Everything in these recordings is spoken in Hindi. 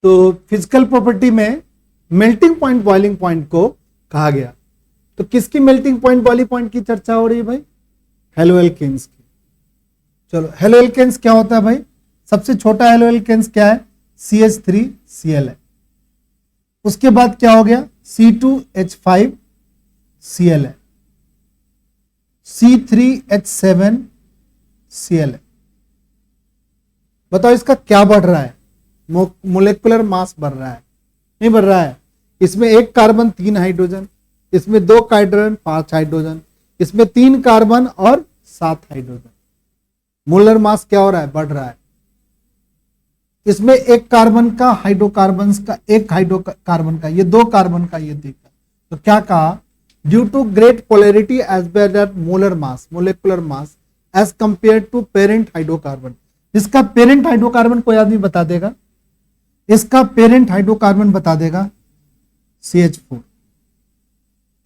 तो फिजिकल प्रॉपर्टी में मेल्टिंग पॉइंट बॉइलिंग पॉइंट को कहा गया। तो किसकी मेल्टिंग पॉइंट बॉइलिंग पॉइंट की चर्चा हो रही है भाई? हेलोएल्केन्स की। चलो हेलोएल्केन्स क्या होता है भाई? सबसे छोटा हेलोएल्केन्स क्या है? CH3Cl है। उसके बाद क्या हो गया? C2H5Cl है, C3H7Cl है। बताओ इसका क्या बढ़ रहा है? मोलेकुलर मास बढ़ रहा है? नहीं बढ़ रहा है। इसमें एक कार्बन 3 हाइड्रोजन, इसमें 2 कार्बन 5 हाइड्रोजन, इसमें 3 कार्बन और 7 हाइड्रोजन। मोलर मास क्या हो रहा है? बढ़ रहा है। इसमें एक कार्बन का हाइड्रोकार्बन का, एक हाइड्रोकार्बन का, ये 2 कार्बन का, ये देखा। तो क्या कहा? Due to great polarity as well as molar mass, molecular mass as compare to parent hydrocarbon. इसका पेरेंट हाइड्रोकार्बन कोई आदमी बता देगा? इसका पेरेंट हाइड्रोकार्बन बता देगा? CH4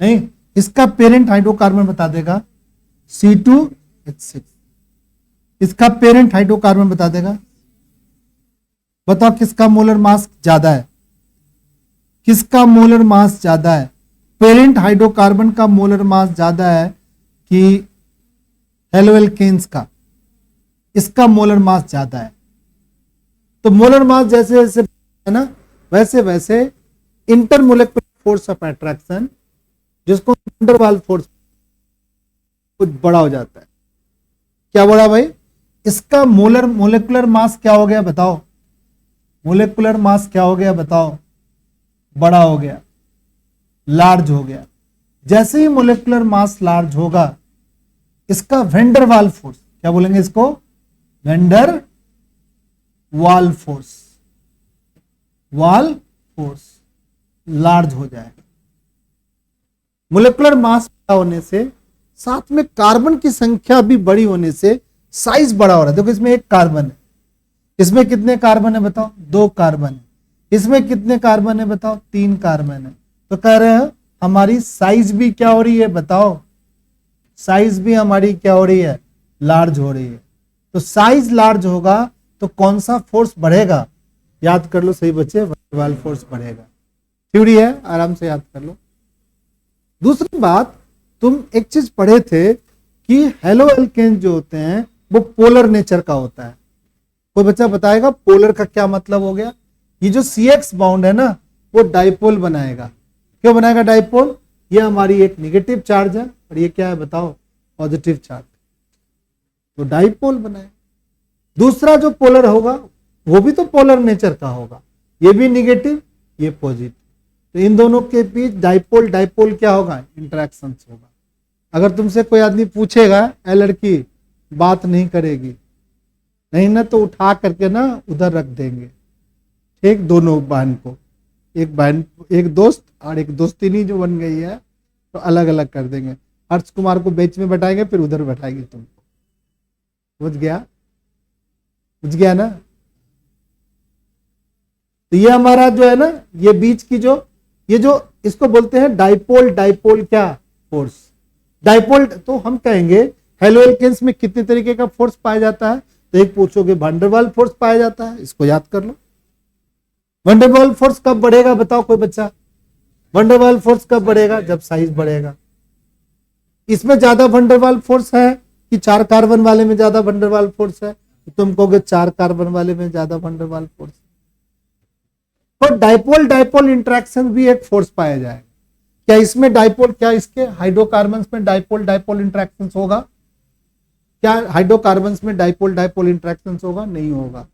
नहीं, इसका पेरेंट हाइड्रोकार्बन बता देगा C2H6। इसका पेरेंट हाइड्रोकार्बन बता देगा। बताओ किसका मोलर मास ज्यादा है? किसका मोलर मास ज्यादा है? पेरेंट हाइड्रोकार्बन का मोलर मास ज्यादा है कि हेलोएल्केन्स का? इसका मोलर मास ज्यादा है। तो मोलर मास जैसे जैसे है ना, वैसे वैसे इंटरमोलेकुलर फोर्स ऑफ अट्रैक्शन, जिसको वैन वाल फोर्स, कुछ बड़ा हो जाता है। क्या बड़ा भाई? इसका मोलेकुलर मास क्या हो गया बताओ? मोलेकुलर मास क्या हो गया बताओ? बड़ा हो गया, लार्ज हो गया। जैसे ही मोलेकुलर मास लार्ज होगा, इसका वेंडर वाल फोर्स, क्या बोलेंगे इसको? वेंडर वाल फोर्स, वाल फोर्स लार्ज हो जाएगा। मोलेकुलर मास बड़ा होने से, साथ में कार्बन की संख्या भी बड़ी होने से साइज बड़ा हो रहा है। देखो इसमें एक कार्बन है, इसमें कितने कार्बन है बताओ? 2 कार्बन है। इसमें कितने कार्बन है बताओ? 3 कार्बन है। तो कह रहे हैं हमारी साइज भी क्या हो रही है बताओ? साइज भी हमारी क्या हो रही है? लार्ज हो रही है। तो साइज लार्ज होगा तो कौन सा फोर्स बढ़ेगा? याद कर लो सही बच्चे, वैन वाल फोर्स बढ़ेगा। थ्योरी है, आराम से याद कर लो। दूसरी बात, तुम एक चीज पढ़े थे कि हेलोएल्केन्स जो होते हैं वो पोलर नेचर का होता है। कोई बच्चा बताएगा पोलर का क्या मतलब हो गया? ये जो CX बाउंड है ना, वो डाइपोल बनाएगा। क्यों बनाएगा डाइपोल? ये हमारी एक नेगेटिव चार्ज है और ये क्या है बताओ? Positive charge. तो डाइपोल बनाए। दूसरा जो पोलर होगा वो भी तो पोलर नेचर का होगा, ये भी नेगेटिव, ये पॉजिटिव। तो इन दोनों के बीच डाइपोल डाइपोल क्या होगा? इंटरेक्शन होगा। अगर तुमसे कोई आदमी पूछेगा, ए लड़की बात नहीं करेगी, नहीं ना तो उठा करके ना उधर रख देंगे, ठीक? दोनों बहन को, एक बहन, एक दोस्त और एक दोस्तिनी जो बन गई है, तो अलग अलग कर देंगे। हर्ष कुमार को बीच में बैठाएंगे, फिर उधर बैठाएंगे तुमको। बुझ गया? बुझ गया ना? तो ये हमारा जो है ना, ये बीच की जो, ये जो इसको बोलते हैं डाइपोल डाइपोल क्या फोर्स? डाइपोल। तो हम कहेंगे हेलोएल्केन्स में कितने तरीके का फोर्स पाया जाता है? तो एक पूछोगे वैन डर वाल फोर्स पाया जाता है, इसको याद कर लो। वैन डर वाल फोर्स कब बढ़ेगा बताओ कोई बच्चा? वैन डर वाल फोर्स कब बढ़ेगा? जब साइज बढ़ेगा। इसमें ज्यादा वैन डर वाल फोर्स है कि 4 कार्बन वाले में ज्यादा वैन डर वाल फोर्स है? तो तुम कहोगे 4 कार्बन वाले में ज्यादा वैन डर वाल फोर्स। पर डाइपोल डाइपोल इंटरेक्शन भी एक फोर्स पाया जाएगा। क्या इसमें डाइपोल, क्या इसके हाइड्रोकार्बन्स में डाइपोल डाइपोल इंटरेक्शन होगा? क्या हाइड्रोकार्बन्स में डाइपोल डाइपोल इंटरेक्शन होगा? नहीं होगा।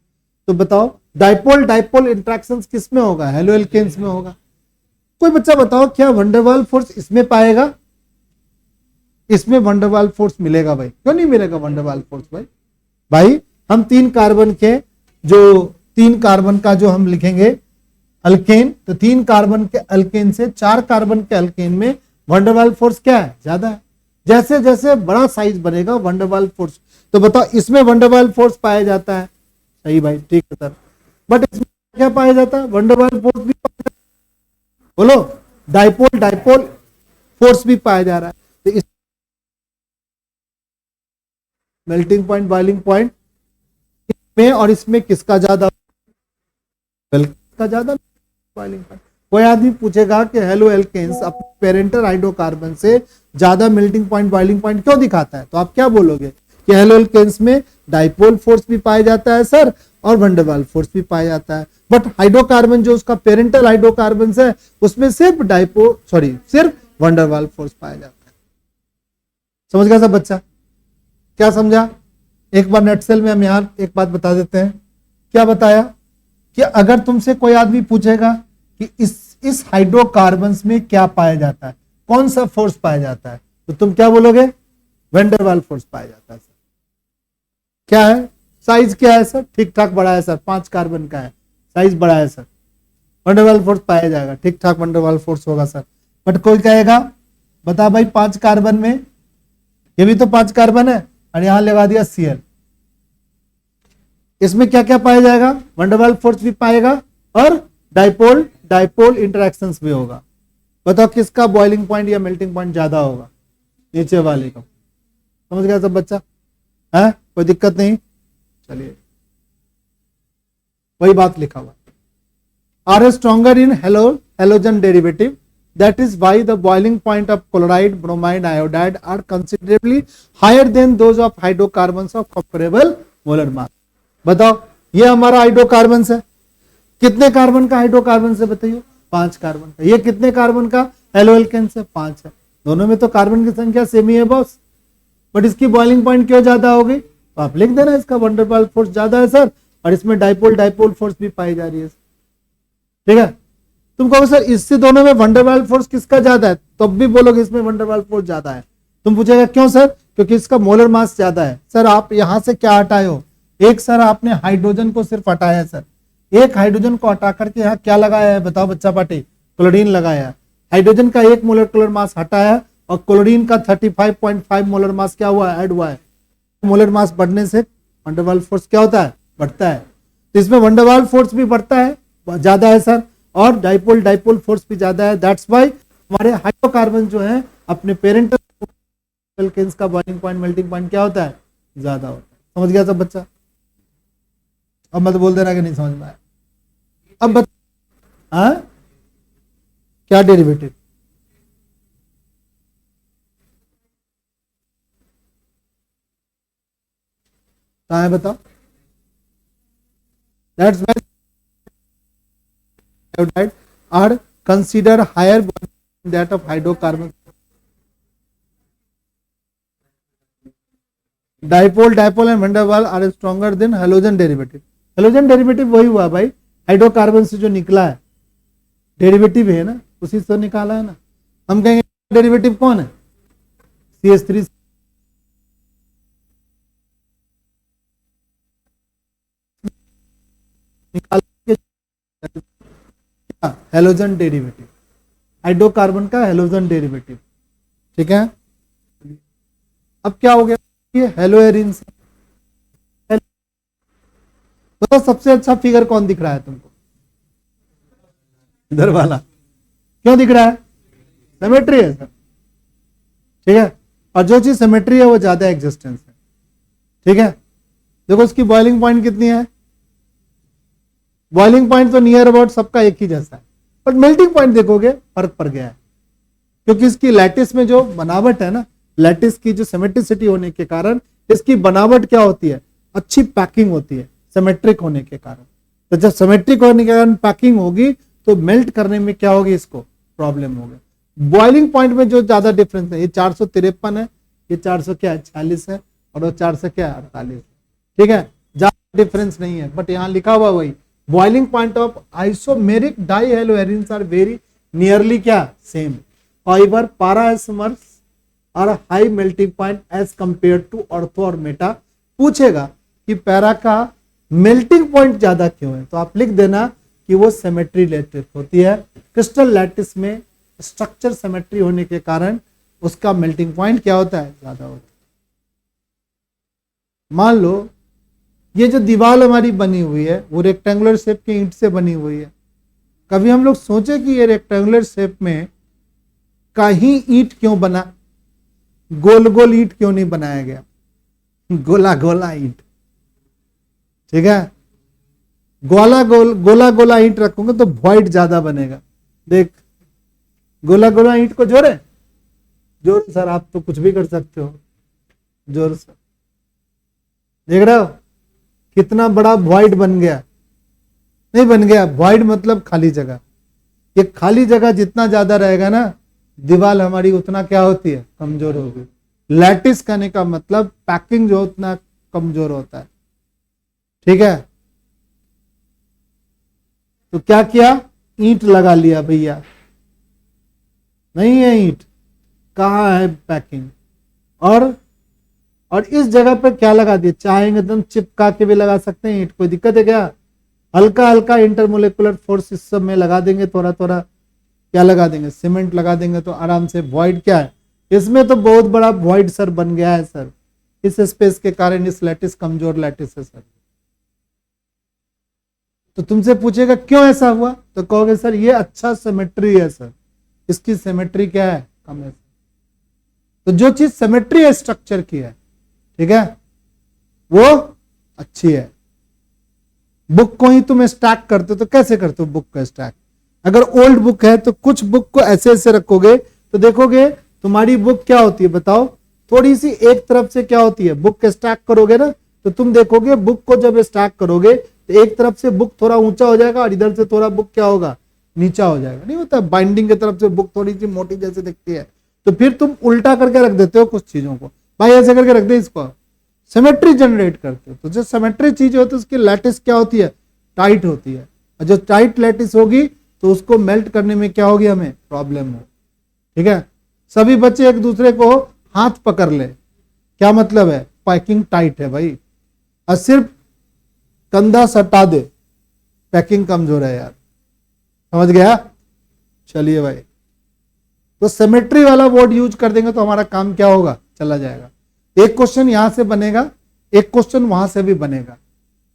तो बताओ डाइपोल डाइपोल इंटरेक्शन किस में होगा? हेलोएल्केन्स में होगा। कोई बच्चा बताओ क्या वैन डर वाल फोर्स इसमें पाएगा? इसमें वैन डर वाल फोर्स मिलेगा भाई? क्यों नहीं मिलेगा वैन डर वाल फोर्स भाई? भाई हम 3 कार्बन के, जो 3 कार्बन का जो हम लिखेंगे अल्केन, तो 3 कार्बन के अल्केन से 4 कार्बन के अल्केन में वैन डर वाल फोर्स क्या है? ज्यादा है। जैसे जैसे बड़ा साइज बनेगा वैन डर वाल फोर्स, तो बताओ इसमें वैन डर वाल फोर्स पाया जाता है? सही भाई, ठीक है सर। बट इसमें क्या पाया जाता है? वैन डर वाल फोर्स भी पाया जाता है। बोलो, डाइपोल डाइपोल फोर्स भी पाया जा रहा है। तो इस मेल्टिंग पॉइंट बॉइलिंग पॉइंट इसमें और इसमें किसका ज्यादा? किसका ज्यादा बॉइलिंग पॉइंट। कोई आदमी पूछेगा कि हेलो एल्केन्स अपने पेरेंटल हाइड्रोकार्बन से ज्यादा मेल्टिंग पॉइंट बॉइलिंग पॉइंट क्यों दिखाता है, तो आप क्या बोलोगे कि हेलो एल्केन्स में डाइपोल फोर्स भी पाया जाता है सर और वंडरवाल फोर्स भी पाया जाता है, बट हाइड्रोकार्बन जो उसका पेरेंटल हाइड्रोकार्बन है उसमें सिर्फ वंडरवाल फोर्स पाया जाता है। समझ गया सब बच्चा, क्या समझा? एक बार नेटसेल में हम यहां एक बात बता देते हैं। क्या बताया कि अगर तुमसे कोई आदमी पूछेगा कि इस हाइड्रोकार्बन्स में क्या पाया जाता है, कौन सा फोर्स पाया जाता है, तो तुम क्या बोलोगे? वैंडरवाल फोर्स पाया जाता है सर। क्या है साइज, क्या है सर? ठीक ठाक बड़ा है सर, 5 कार्बन का है, साइज बड़ा है सर, वंडरवाल फोर्स पाया जाएगा, ठीक ठाक वंडरवाल फोर्स होगा सर। बट कोई कहेगा बता भाई 5 कार्बन में, ये भी तो 5 कार्बन है और यहां लगा दिया Cl, इसमें क्या क्या पाया जाएगा? वंडरवाल फोर्स भी पाएगा और डाइपोल इंटरेक्शंस भी होगा। बताओ किसका बॉइलिंग पॉइंट या मेल्टिंग पॉइंट ज्यादा होगा? नीचे वाले का। समझ गया सब बच्चा? है कोई दिक्कत नहीं? चलिए वही बात लिखा हुआ, are stronger in halogen derivative, that is why the boiling point of chloride, bromide, iodide are considerably higher than those of hydrocarbons of comparable molar mass। बताओ ये हमारा हाइड्रोकार्बन है, कितने कार्बन का हाइड्रोकार्बन है बताइए? 5 कार्बन का। ये कितने कार्बन का हेलो एल्केन्स है? 5 है। दोनों में तो कार्बन की संख्या सेम ही है बॉस, बट इसकी बॉइलिंग पॉइंट क्यों ज्यादा हो गई? तो आप लिख देना इसका वंडरवाल फोर्स ज्यादा है सर, और इसमें डाइपोल फोर्स भी पाई जा रही है। ठीक है, तुम कहोगे सर इससे दोनों में वंडरवाल फोर्स किसका ज्यादा है, तो भी बोलोगे इसमें वंडरवाल फोर्स ज्यादा है। तुम पूछेगा क्यों सर? क्योंकि इसका मोलर मास ज्यादा है। सर आप यहां से क्या हटाए हो? एक सर आपने हाइड्रोजन को सिर्फ हटाया है सर, एक हाइड्रोजन को हटा करके यहाँ क्या लगाया है बताओ बच्चा पार्टी? क्लोरीन लगाया है। हाइड्रोजन का 1 मोलर मास हटाया और क्लोरीन का 35.5 मोलर मास क्या हुआ? ऐड हुआ है। मोलर मास बढ़ने से वंडरवाल फोर्स क्या होता है? बढ़ता है। तो इसमें वंडरवाल फोर्स भी बढ़ता है, ज्यादा है सर, और डाइपोल फोर्स भी ज्यादा है। दैट्स वाई हमारे हाइड्रोकार्बन जो है अपने पेरेंटल एल्केन्स का बॉइलिंग पॉइंट मेल्टिंग पॉइंट क्या होता है? ज्यादा होता है। समझ गया सब बच्चा? अब मत बोल देना कि नहीं समझ में आया। अब हाँ क्या डेरिवेटिव? कहाँ है बताओ? That's why iodide are considered higher than that of hydrocarbon। Dipole and Van der Waal are stronger than halogen derivative. Halogen derivative वही हुआ भाई, हाइड्रोकार्बन से जो निकला है डेरिवेटिव है ना, उसी से निकाला है ना। हम कहेंगे डेरिवेटिव कौन है? CH3 निकाल हेलोजन डेरिवेटिव, हाइड्रोकार्बन का हेलोजन डेरिवेटिव। ठीक है, अब क्या हो गया? ये हेलोएरिन से। तो सबसे अच्छा फिगर कौन दिख रहा है तुमको? इधर वाला। क्यों दिख रहा है? सिमेट्री है सर। ठीक है, और जो चीज सिमेट्री है वो ज्यादा एग्जिस्टेंस है। ठीक है, देखो उसकी बॉइलिंग पॉइंट कितनी है? बॉइलिंग पॉइंट तो नियर अबाउट सबका एक ही जैसा है, बट मेल्टिंग पॉइंट देखोगे फर्क पड़ गया है, क्योंकि इसकी लैटिस में जो बनावट है ना, लैटिस की जो सिमेट्रिसिटी होने के कारण इसकी बनावट क्या होती है? अच्छी पैकिंग होती है सिमेट्रिक होने के कारण। तो जब सिमेट्रिक होने के कारण पैकिंग होगी तो मेल्ट करने में क्या होगी? इसको प्रॉब्लम होगी। बॉइलिंग पॉइंट में जो ज्यादा डिफरेंस है, ये 453 है, ये 400 क्या है? 40 है, और वो 400 क्या है? 48। ठीक है, ज्यादा डिफरेंस नहीं है, बट यहां लिखा हुआ वही boiling point of isomeric dihaloarenes are very nearly क्या? Same. However, para-isomers are high melting point as compared to ortho और मेटा। पूछेगा कि पैरा का मेल्टिंग पॉइंट ज्यादा क्यों है, तो आप लिख देना कि वो सिमेट्री लैटिस होती है। क्रिस्टल लैटिस में स्ट्रक्चर सिमेट्री होने के कारण उसका मेल्टिंग पॉइंट क्या होता है? ज्यादा होता है। मान लो ये जो दीवार हमारी बनी हुई है वो रेक्टेंगुलर शेप की ईंट से बनी हुई है। कभी हम लोग सोचे कि ये रेक्टेंगुलर शेप में कहीं ईंट क्यों बना? गोल गोल ईंट क्यों नहीं बनाया गया? गोला गोला ईंट। ठीक है, गोला गोला ईंट रखोगे तो वॉइड ज्यादा बनेगा। देख, गोला गोला ईंट को जोड़े, जोर सर, आप तो कुछ भी कर सकते हो, जोर से। देख रहे हो कितना बड़ा वॉइड बन गया? नहीं बन गया? वॉइड मतलब खाली जगह। ये खाली जगह जितना ज्यादा रहेगा ना, दीवार हमारी उतना क्या होती है? कमजोर होगी। लैटिस कहने का मतलब पैकिंग जो उतना कमजोर होता है। ठीक है, तो क्या किया? ईंट लगा लिया भैया। नहीं है ईंट, कहाँ है पैकिंग? और इस जगह पे क्या लगा दिया? चाहेंगे एकदम चिपका के भी लगा सकते हैं ईंट, कोई दिक्कत है क्या? हल्का हल्का इंटरमोलिकुलर फोर्स इस सब में लगा देंगे, थोड़ा थोड़ा क्या लगा देंगे? सीमेंट लगा देंगे, तो आराम से वॉइड क्या है? इसमें तो बहुत बड़ा वॉइड सर बन गया है सर, इस स्पेस के कारण। इस लैटिस कमजोर लैटिस है सर। तो तुमसे पूछेगा क्यों ऐसा हुआ, तो कहोगे सर ये अच्छा सिमेट्री है सर, इसकी सिमेट्री क्या है? कम है। तो जो चीज सिमेट्री है स्ट्रक्चर की है, ठीक है, वो अच्छी है। बुक को ही तुम स्टैक करते हो तो कैसे करते हो बुक का स्टैक? अगर ओल्ड बुक है तो कुछ बुक को ऐसे ऐसे रखोगे तो देखोगे तुम्हारी बुक क्या होती है बताओ? थोड़ी सी एक तरफ से क्या होती है? बुक स्टैक करोगे ना तो तुम देखोगे बुक को जब स्टैक करोगे तो एक तरफ से बुक थोड़ा ऊंचा हो जाएगा और इधर से थोड़ा बुक क्या होगा? नीचा हो जाएगा। नहीं होता? बाइंडिंग की तरफ से बुक थोड़ी सी मोटी जैसे दिखती है, तो फिर तुम उल्टा करके रख देते हो कुछ चीजों को, भाई ऐसे करके रख दे, इसको सिमेट्री जनरेट करते हो। तो जो सिमेट्री चीज होती है उसकी लैटिस क्या होती है? टाइट होती है। और जो टाइट लैटिस होगी तो उसको मेल्ट करने में क्या होगी? हमें प्रॉब्लम हो। ठीक है, सभी बच्चे एक दूसरे को हाथ पकड़ ले, क्या मतलब है? पैकिंग टाइट है भाई। और सिर्फ कंधा सटा दे, पैकिंग कमजोर है यार। समझ गया? चलिए भाई, तो सिमेट्री वाला वर्ड यूज कर देंगे तो हमारा काम क्या होगा? चला जाएगा। एक क्वेश्चन यहां से बनेगा, एक क्वेश्चन वहां से भी बनेगा।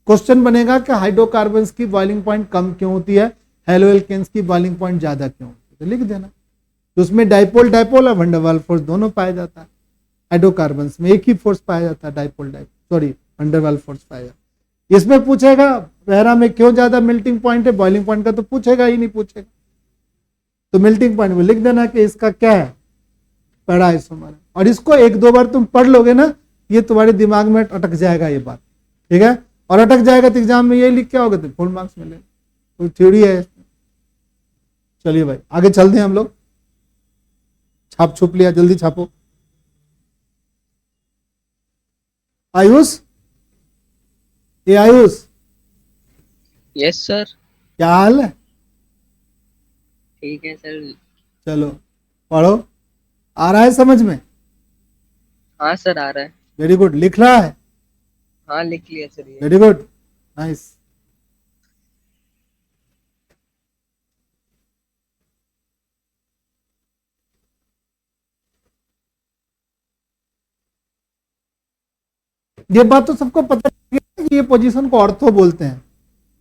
क्वेश्चन बनेगा कि हाइड्रोकार्बन्स की बॉइलिंग पॉइंट कम क्यों होती है, हेलोएल्केन्स की बॉइलिंग पॉइंट ज्यादा क्यों होती है, तो लिख देना। तो उसमें डाइपोल डाइपोल और वंडरवाल फोर्स दोनों पाया जाता है। हाइड्रोकार्बन्स में एक ही फोर्स पाया जाता है, dipole dipole, sorry van der Waals force पाया जाता है। इसमें पूछेगा पैरा में क्यों ज्यादा मेल्टिंग पॉइंट है, बॉइलिंग पॉइंट का तो पूछेगा ही नहीं, पूछेगा तो मेल्टिंग पॉइंट में लिख देना कि इसका क्या है? Para isomer. और इसको एक दो बार तुम पढ़ लोगे ना, ये तुम्हारे दिमाग में अटक जाएगा ये बात। ठीक है, और अटक जाएगा तो एग्जाम में यही लिख के आओगे तो फुल मार्क्स मिलेगा। कोई थ्योरी है इसमें। चलिए भाई आगे चलते हैं हम लोग। छाप छुप लिया, जल्दी छापो। आयुष, ये आयुष। Yes sir. क्या हाल है? ठीक है सर। चलो पढ़ो, आ रहा है समझ में? हाँ सर आ रहा है। Very good. लिख रहा है? हाँ लिख लिया सर ये। Very good, nice. ये बात तो सबको पता है कि ये पोजीशन को ऑर्थो बोलते हैं।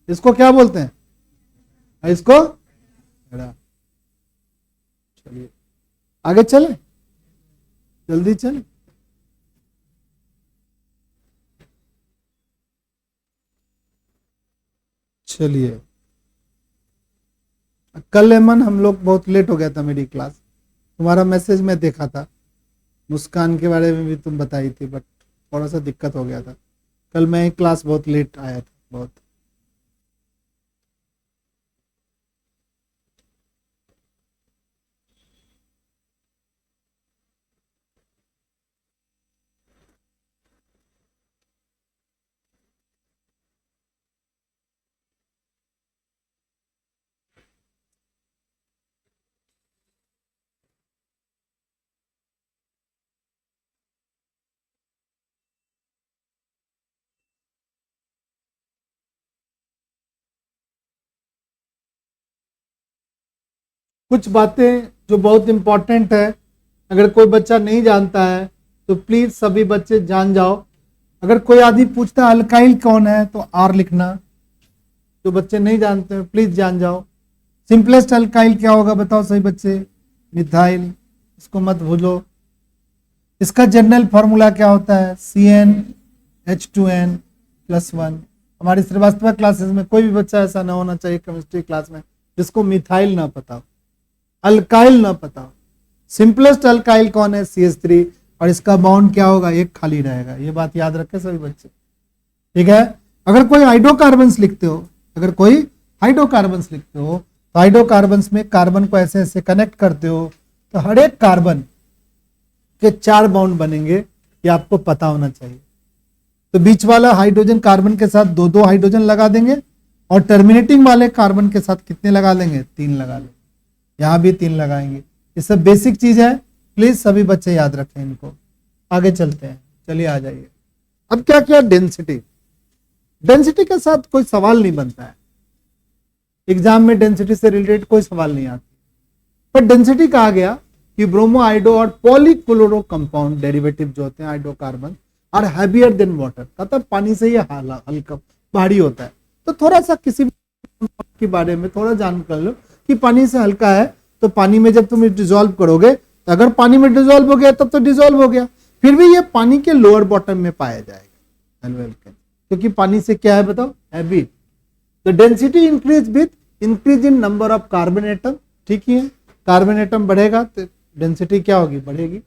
इसको क्या बोलते हैं? इसको खड़ा। चलिए आगे चले, जल्दी चले। चलिए, कल लेमन हम लोग बहुत लेट हो गया था मेरी क्लास। तुम्हारा मैसेज मैं देखा था, मुस्कान के बारे में भी तुम बताई थी, बट थोड़ा सा दिक्कत हो गया था कल। मैं क्लास बहुत लेट आया था, बहुत। कुछ बातें जो बहुत इंपॉर्टेंट है, अगर कोई बच्चा नहीं जानता है तो प्लीज सभी बच्चे जान जाओ। अगर कोई आदमी पूछता है अल्काइल कौन है तो आर लिखना। जो बच्चे नहीं जानते प्लीज जान जाओ। सिंपलेस्ट अल्काइल क्या होगा बताओ सही बच्चे? मिथाइल, इसको मत भूलो। इसका जनरल फॉर्मूला क्या होता है? CnH2n+1। हमारी श्रीवास्तव क्लासेस में कोई भी बच्चा ऐसा ना होना चाहिए केमिस्ट्री क्लास में जिसको मिथाइल ना पता हो, अल्काइल ना पता हो। सिंपलेस्ट अल्काइल कौन है? CH3, और इसका बाउंड क्या होगा? एक खाली रहेगा। ये बात याद रखें सभी बच्चे, ठीक है। अगर कोई हाइड्रोकार्बन्स लिखते हो, अगर कोई हाइड्रोकार्बन्स लिखते हो तो हाइड्रोकार्बन्स में कार्बन को ऐसे ऐसे कनेक्ट करते हो तो हर एक कार्बन के 4 बाउंड बनेंगे, ये आपको पता होना चाहिए। तो बीच वाला हाइड्रोजन कार्बन के साथ 2-2 हाइड्रोजन लगा देंगे और टर्मिनेटिंग वाले कार्बन के साथ कितने लगा लेंगे? 3 लगा लेंगे। यहां भी 3 लगाएंगे। ये सब बेसिक चीज है, प्लीज सभी बच्चे याद रखें इनको। आगे चलते हैं, चलिए आ जाइए। अब क्या किया? डेंसिटी। डेंसिटी के साथ कोई सवाल नहीं बनता है एग्जाम में, डेंसिटी से रिलेटेड कोई सवाल नहीं आता। पर डेंसिटी कहा गया कि ब्रोमो, आइडो और पॉलीक्लोरो कंपाउंड डेरिवेटिव जो होते हैं hydrocarbon are heavier than water, मतलब पानी से ये हल्का भारी होता है। तो थोड़ा सा किसी भी के बारे में थोड़ा जान कर लो कि पानी से हल्का है, तो पानी में जब तुम डिजोल्व करोगे, तो अगर पानी में डिजोल्व हो गया तब तो डिजोल्व हो गया, फिर भी ये पानी के लोअर बॉटम में पाया जाएगा, क्योंकि पानी से क्या है बताओ? हैवी। तो density increase with increase in number of carbon atom, ठीक ही है। कार्बन एटम बढ़ेगा तो डेंसिटी क्या होगी? बढ़ेगी।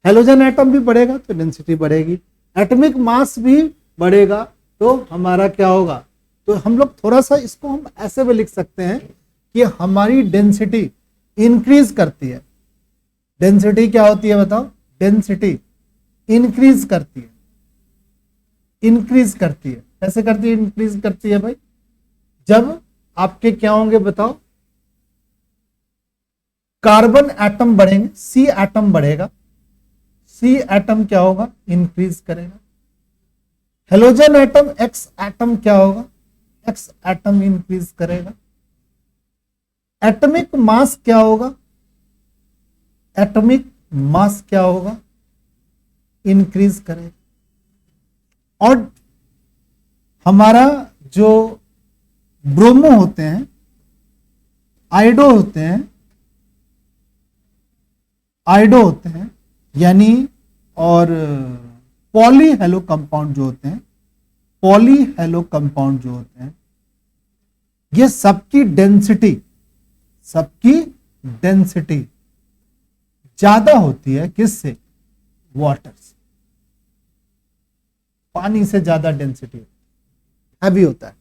हेलोजन एटम भी बढ़ेगा तो डेंसिटी बढ़ेगी। एटॉमिक मास भी बढ़ेगा तो हमारा क्या होगा? तो हम लोग थोड़ा सा इसको हम ऐसे भी लिख सकते हैं कि हमारी डेंसिटी इंक्रीज करती है। डेंसिटी क्या होती है बताओ? डेंसिटी इंक्रीज करती है। इंक्रीज करती है, कैसे करती है? इंक्रीज करती है भाई, जब आपके क्या होंगे बताओ? कार्बन एटम बढ़ेंगे, C एटम बढ़ेगा। C एटम क्या होगा? इंक्रीज करेगा। हेलोजन एटम, X एटम क्या होगा? X एटम इंक्रीज करेगा। एटॉमिक मास क्या होगा? एटॉमिक मास क्या होगा? इंक्रीज करेगा। और हमारा जो ब्रोमो होते हैं, आइडो होते हैं, आइडो होते हैं यानी, और पॉली हेलो कंपाउंड जो होते हैं, पॉली हेलो कंपाउंड जो होते हैं, ये सबकी डेंसिटी ज्यादा होती है किससे? वाटर से। पानी से ज्यादा डेंसिटी हैवी होता है।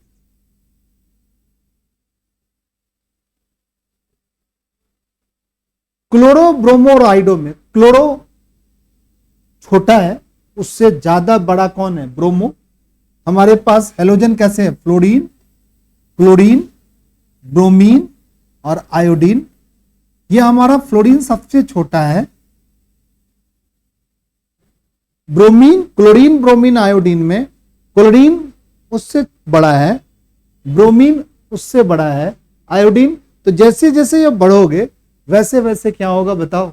क्लोरो, ब्रोमो और आइडो में क्लोरो छोटा है, उससे ज्यादा बड़ा कौन है? ब्रोमो। हमारे पास हेलोजन कैसे है? फ्लोरीन, क्लोरीन, ब्रोमीन और आयोडीन। ये हमारा फ्लोरीन सबसे छोटा है। ब्रोमीन, क्लोरीन, ब्रोमीन, आयोडीन में क्लोरीन उससे बड़ा है, ब्रोमीन उससे बड़ा है, आयोडीन। तो जैसे जैसे ये बढ़ोगे वैसे वैसे क्या होगा बताओ?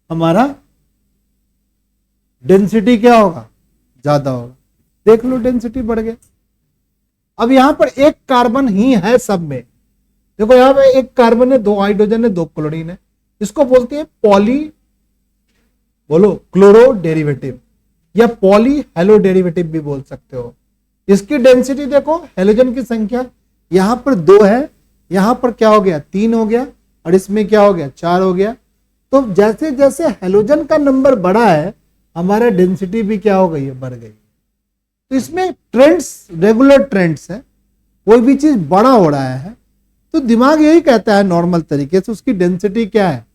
हमारा डेंसिटी क्या होगा? ज्यादा होगा। देख लो डेंसिटी बढ़ गया। अब यहां पर एक कार्बन ही है सब में, देखो यहां पे एक कार्बन है, 2 हाइड्रोजन है, 2 क्लोरीन है। इसको बोलते हैं पॉली, बोलो, क्लोरो डेरिवेटिव या पॉली हेलो डेरिवेटिव भी बोल सकते हो। इसकी डेंसिटी देखो, हेलोजन की संख्या यहां पर 2 है, यहां पर क्या हो गया? 3 हो गया, और इसमें क्या हो गया? 4 हो गया। तो जैसे जैसे हेलोजन का नंबर बढ़ा है, हमारा डेंसिटी भी क्या हो गई है? बढ़ गई। तो इसमें ट्रेंड्स, रेगुलर ट्रेंड्स है। कोई भी चीज बड़ा हो रहा है तो दिमाग यही कहता है नॉर्मल तरीके से उसकी डेंसिटी क्या है?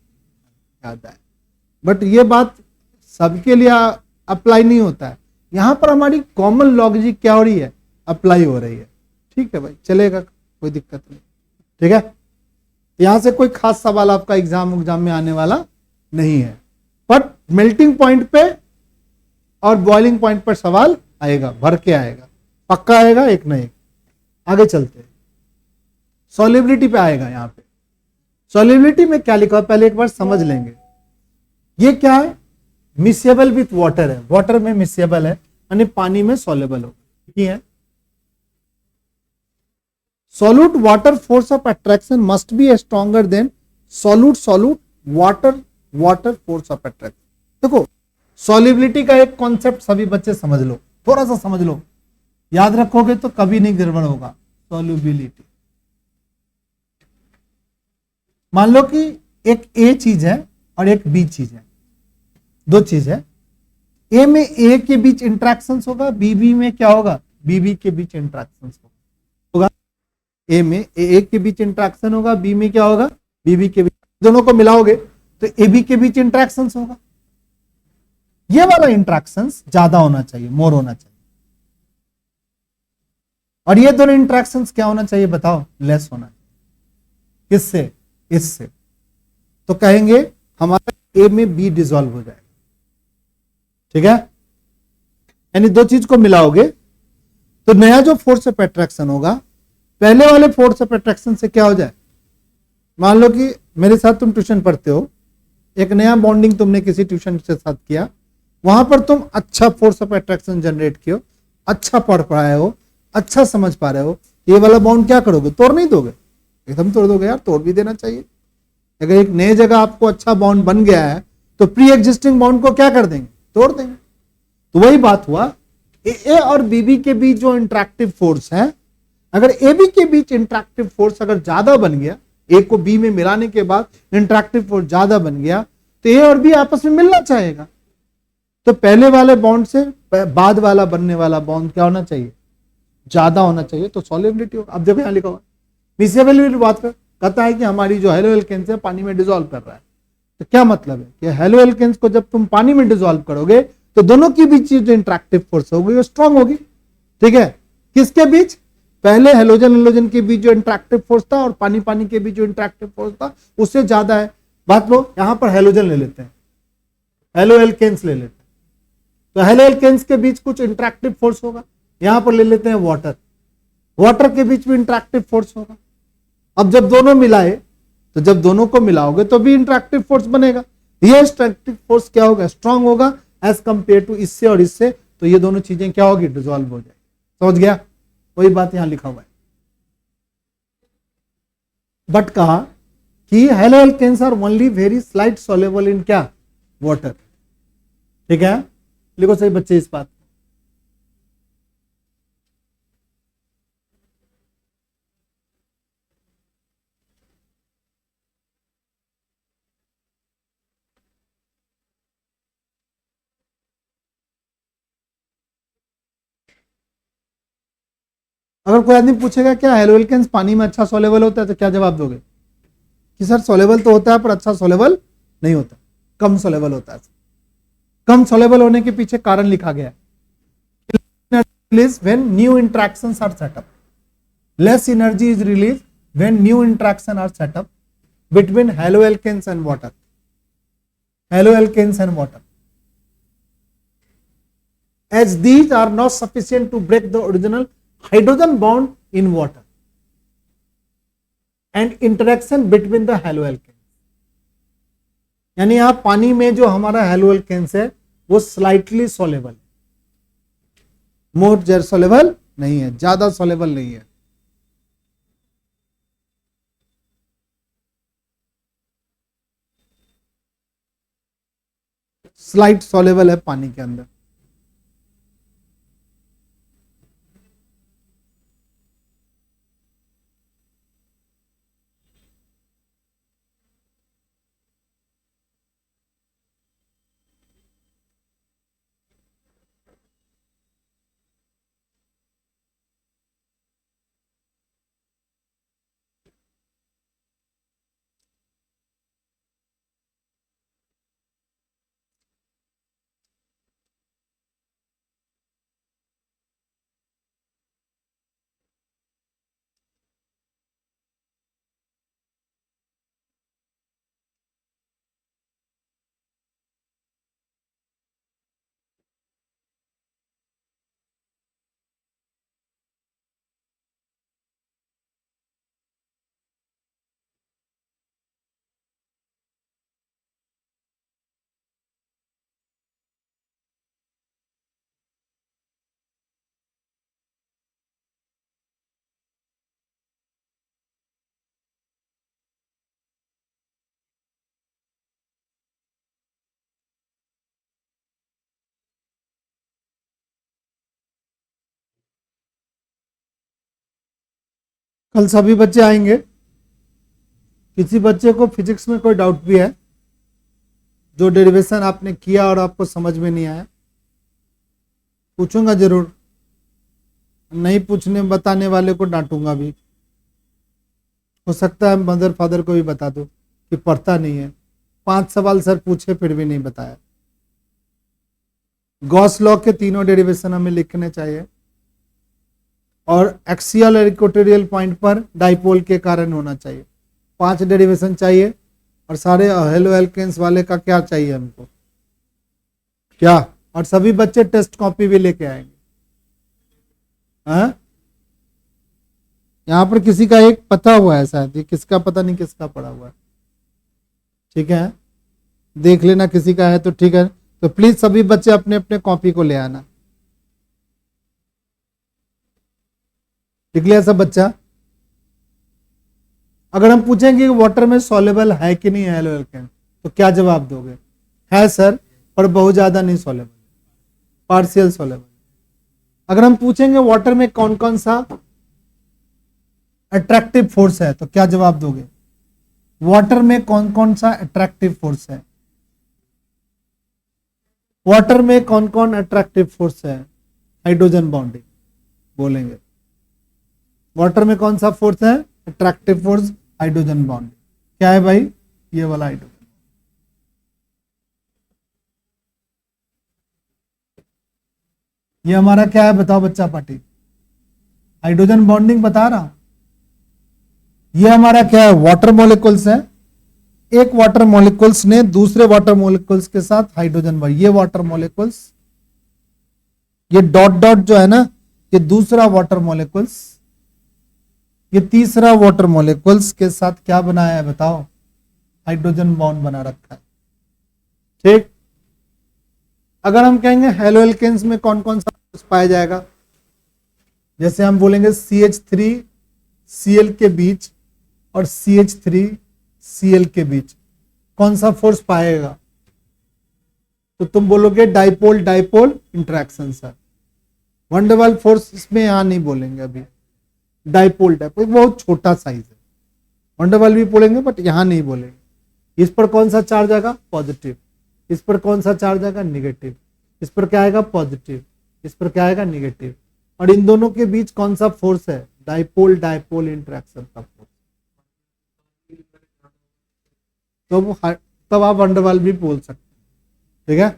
ज्यादा है। बट ये बात सबके लिए अप्लाई नहीं होता है। यहां पर हमारी कॉमन लॉजिक क्या हो रही है? अप्लाई हो रही है। ठीक है भाई, चलेगा, कोई दिक्कत नहीं। ठीक है, यहां से कोई खास सवाल आपका एग्जाम में आने वाला नहीं है, पर मेल्टिंग पॉइंट पे और बॉइलिंग पॉइंट पर सवाल आएगा, भर के आएगा, पक्का आएगा, एक ना एक। आगे चलते हैं, सॉल्युबिलिटी पे आएगा। यहां पे सॉल्युबिलिटी में क्या लिखा है पहले एक बार समझ लेंगे। ये क्या है? मिसेबल विथ वाटर है, वाटर में मिसेबल है यानी पानी में सॉल्युबल होगा। ठीक है, solute water force of attraction must be stronger than solute water force of attraction। देखो, solubility का एक कॉन्सेप्ट सभी बच्चे समझ लो, थोड़ा सा समझ लो। याद रखोगे तो कभी नहीं गड़बड़ होगा। सॉल्युबिलिटी, मान लो कि एक ए चीज है और एक बी चीज है, दो चीज है। ए में ए के बीच इंट्रैक्शन होगा, बी में क्या होगा, बी के बीच इंट्रैक्शन होगा। ए में ए के बीच इंट्रैक्शन होगा, बी में क्या होगा, बी के बीच। दोनों को मिलाओगे तो ए बी के बीच इंट्रैक्शन होगा। ये वाला इंट्रैक्शन ज्यादा होना चाहिए, मोर होना चाहिए। और ये दोनों इंट्रैक्शन क्या होना चाहिए बताओ, लेस होना चाहिए। किससे, इससे। तो कहेंगे हमारा ए में बी डिसॉल्व हो जाएगा, ठीक है। यानी दो चीज को मिलाओगे तो नया जो फोर्स ऑफ अट्रैक्शन होगा, पहले वाले फोर्स ऑफ अट्रैक्शन से क्या हो जाए। मान लो कि मेरे साथ तुम ट्यूशन पढ़ते हो, एक नया बॉन्डिंग तुमने किसी ट्यूशन के साथ किया, वहां पर तुम अच्छा फोर्स ऑफ अट्रैक्शन जनरेट किया, अच्छा पढ़ पाए हो, अच्छा समझ पा रहे हो, ये वाला बॉन्ड क्या करोगे, तोड़ नहीं दोगे, एकदम तोड़ दोगे यार, तोड़ भी देना चाहिए। अगर एक नए जगह आपको अच्छा बॉन्ड बन गया है तो प्री एग्जिस्टिंग बॉन्ड को क्या कर देंगे, तोड़ देंगे। तो वही बात हुआ, ए और बीबी के बीच जो इंट्रैक्टिव फोर्स है, अगर ए बी के बीच इंट्रैक्टिव फोर्स अगर ज्यादा बन गया, ए को बी में मिलाने के बाद इंट्रैक्टिव फोर्स ज्यादा बन गया, तो ए और बी आपस में मिलना चाहेगा। तो पहले वाले बॉन्ड से बाद वाला बनने वाला बॉन्ड क्या होना चाहिए, ज्यादा होना चाहिए। तो सॉल्युबिलिटी होगा। अब देखो यहां लिखा हुआ मिसिबल बात कर, कहता है कि हमारी जो हेलो एल्केन्स है पानी में डिसॉल्व कर रहा है। तो क्या मतलब है कि हेलो एल्केन्स को जब तुम पानी में डिसॉल्व करोगे तो दोनों के बीच जो इंट्रैक्टिव फोर्स होगी वो स्ट्रांग होगी, ठीक है। किसके बीच, पहले हेलोजन हेलोजन के बीच जो इंट्रैक्टिव फोर्स था और पानी पानी के बीच जो इंट्रैक्टिव फोर्स था उससे ज्यादा है। बात लो, यहां पर हेलोजन ले लेते हैं, हेलो एल्केन्स ले लेते हैं, तो हेलो एल्केन्स के बीच कुछ इंट्रैक्टिव फोर्स होगा। यहां पर ले लेते हैं वाटर, वाटर के बीच भी इंट्रैक्टिव फोर्स होगा। अब जब दोनों मिलाए, तो जब दोनों को मिलाओगे तो भी इंट्रैक्टिव फोर्स बनेगा। ये इंट्रैक्टिव फोर्स क्या होगा, स्ट्रांग होगा एज कंपेयर टू इससे और इससे। तो ये दोनों चीजें क्या होगी, डिसॉल्व हो जाएगी। समझ गया, वही बात यहां लिखा हुआ है। बट कहा कि halo alkanes are only very slight soluble in क्या, वाटर, ठीक है। लिखो सही बच्चे इस बात। अगर कोई आदमी पूछेगा क्या हेलो एल्केन्स पानी में अच्छा सॉल्युबल होता है, तो क्या जवाब दोगे कि सर सॉल्युबल तो होता है पर अच्छा सॉल्युबल नहीं होता, कम सॉल्युबल होता है। कम सॉल्युबल होने के पीछे कारण लिखा गया है, when new interactions are set up, less energy is release when new interaction are set up between halo alkanes and water, halo alkanes and water, as these are not sufficient to break the original hydrogen bond in water and interaction between the haloalkanes। यानी आप पानी में जो हमारा हेलोएल्केन्स है वो स्लाइटली सोलेबल, मोर जेर सोलेबल नहीं है, ज्यादा सोलेबल नहीं है। स्लाइट सोलेबल है पानी के अंदर। कल सभी बच्चे आएंगे। किसी बच्चे को फिजिक्स में कोई डाउट भी है, जो डेरिवेशन आपने किया और आपको समझ में नहीं आया, पूछूंगा जरूर। नहीं पूछने बताने वाले को डांटूंगा भी। हो सकता है मदर फादर को भी बता दो कि पढ़ता नहीं है, 5 सवाल सर पूछे फिर भी नहीं बताया। गॉस लॉ के तीनों डेरिवेशन हमें लिखने चाहिए और एक्सियल और इक्वेटोरियल पॉइंट पर डाइपोल के कारण होना चाहिए। 5 डेरिवेशन चाहिए और सारे हेलो एल्केन्स वाले का क्या चाहिए हमको, क्या? और सभी बच्चे टेस्ट कॉपी भी लेके आएंगे। यहां पर किसी का एक पता हुआ है शायद, किसका पता नहीं किसका पड़ा हुआ है। ठीक है, देख लेना किसी का है तो ठीक है। तो प्लीज सभी बच्चे अपने अपने कॉपी को ले आना। लिख लिया सब बच्चा? अगर हम पूछेंगे वाटर में सॉल्युबल है कि नहीं है हेलो एल्केन, तो क्या जवाब दोगे? है सर, पर बहुत ज्यादा नहीं सॉल्युबल, पार्शियल सॉल्युबल। अगर हम पूछेंगे वाटर में कौन कौन सा अट्रैक्टिव फोर्स है, तो क्या जवाब दोगे? वाटर में कौन कौन सा अट्रैक्टिव फोर्स है? वाटर में कौन कौन अट्रैक्टिव फोर्स है? हाइड्रोजन बॉन्डिंग बोलेंगे। वाटर में कौन सा फोर्स है? Attractive force, hydrogen bonding. क्या है भाई? ये वाला हाइड्रोजन। ये हमारा क्या है बताओ बच्चा पार्टी? हाइड्रोजन बॉन्डिंग बता रहा हूं। ये हमारा क्या है? वाटर मॉलिक्यूल्स है। एक वाटर मॉलिक्यूल्स ने दूसरे वाटर मॉलिक्यूल्स के साथ हाइड्रोजन बॉन्ड, ये वाटर मॉलिक्यूल्स, ये डॉट डॉट जो है ना, ये दूसरा वाटर मॉलिक्यूल्स, ये तीसरा वाटर मॉलिक्यूल्स के साथ क्या बनाया है बताओ? हाइड्रोजन बॉन्ड बना रखा है। ठीक। अगर हम कहेंगे हेलो एल्केन्स में कौन कौन सा पाया जाएगा, जैसे हम बोलेंगे CH3 Cl के बीच और CH3 Cl के बीच कौन सा फोर्स पाएगा, तो तुम बोलोगे dipole dipole interaction sir. Van der Waals force इसमें यहां नहीं बोलेंगे अभी। डाइपोल डाइपोल बहुत छोटा साइज है, वंडरवाल भी बोलेंगे बट यहां नहीं बोलेंगे। इस पर कौन सा चार्ज आएगा? पॉजिटिव। इस पर कौन सा चार्ज आएगा? निगेटिव। इस पर क्या आएगा? पॉजिटिव। इस पर क्या आएगा? निगेटिव। और इन दोनों के बीच कौन सा फोर्स है? डाइपोल डाइपोल इंटरेक्शन का फोर्स। तो तब आप वंडरवाल भी बोल सकते हैं। ठीक है,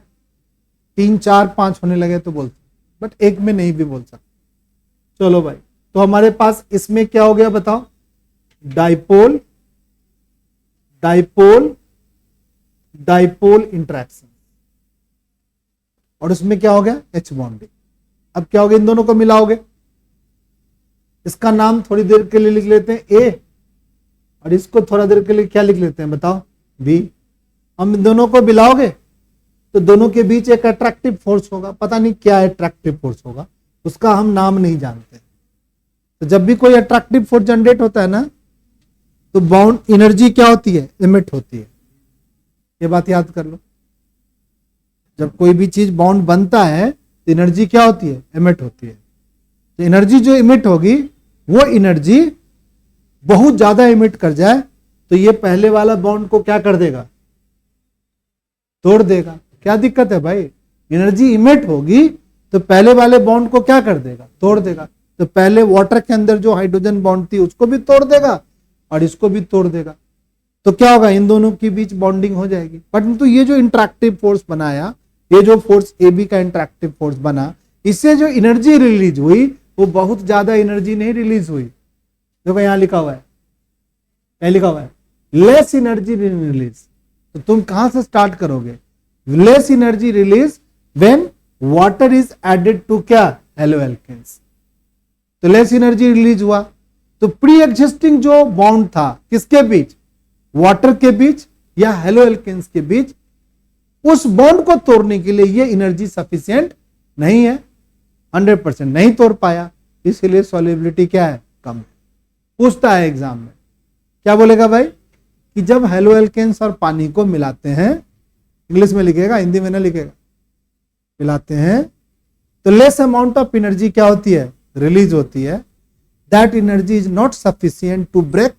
3 4 5 होने लगे तो बोल सकते, बट एक में नहीं भी बोल सकते। चलो भाई, तो हमारे पास इसमें क्या हो गया बताओ? Dipole dipole dipole interaction. और उसमें क्या हो गया? H bonding. अब क्या हो गया? इन दोनों को मिलाओगे, इसका नाम थोड़ी देर के लिए लिख लेते हैं A, और इसको थोड़ा देर के लिए क्या लिख लेते हैं बताओ? B। हम इन दोनों को मिलाओगे तो दोनों के बीच एक अट्रैक्टिव फोर्स होगा। पता नहीं क्या अट्रैक्टिव फोर्स होगा, उसका हम नाम नहीं जानते। तो जब भी कोई अट्रैक्टिव फोर्स जनरेट होता है ना, तो बाउंड एनर्जी क्या होती है? इमिट होती है। ये बात याद कर लो। जब कोई भी चीज बाउंड बनता है तो एनर्जी क्या होती है? इमिट होती है। तो एनर्जी जो इमिट होगी, वो एनर्जी बहुत ज्यादा इमिट कर जाए तो ये पहले वाला बॉन्ड को क्या कर देगा? तोड़ देगा। क्या दिक्कत है भाई? एनर्जी इमिट होगी तो पहले वाले बॉन्ड को क्या कर देगा? तोड़ देगा। तो पहले वाटर के अंदर जो हाइड्रोजन बॉन्ड थी उसको भी तोड़ देगा और इसको भी तोड़ देगा। तो क्या होगा? इन दोनों के बीच बॉन्डिंग हो जाएगी। परंतु ये जो इंटरैक्टिव फोर्स बनाया, ये जो फोर्स AB का इंटरैक्टिव फोर्स बना, इससे जो एनर्जी रिलीज हुई वो बहुत ज्यादा एनर्जी नहीं रिलीज हुई। देखो यहां लिखा हुआ है, क्या लिखा हुआ है? Less energy release. तो तुम कहां से स्टार्ट करोगे? Less energy release when water is added to क्या? Haloalkanes. तो लेस एनर्जी रिलीज हुआ, तो प्री एग्जिस्टिंग जो बॉन्ड था किसके बीच? वाटर के बीच या हेलो एल्केन्स के बीच, उस बॉन्ड को तोड़ने के लिए ये एनर्जी सफिशिएंट नहीं है, 100% नहीं तोड़ पाया, इसलिए सॉल्युबिलिटी क्या है? कम। पूछता है एग्जाम में, क्या बोलेगा भाई? कि जब हेलो एल्केन्स और पानी को मिलाते हैं, इंग्लिश में लिखेगा, हिंदी में ना लिखेगा, मिलाते हैं तो लेस अमाउंट ऑफ एनर्जी क्या होती है? रिलीज होती है। that energy is not sufficient to break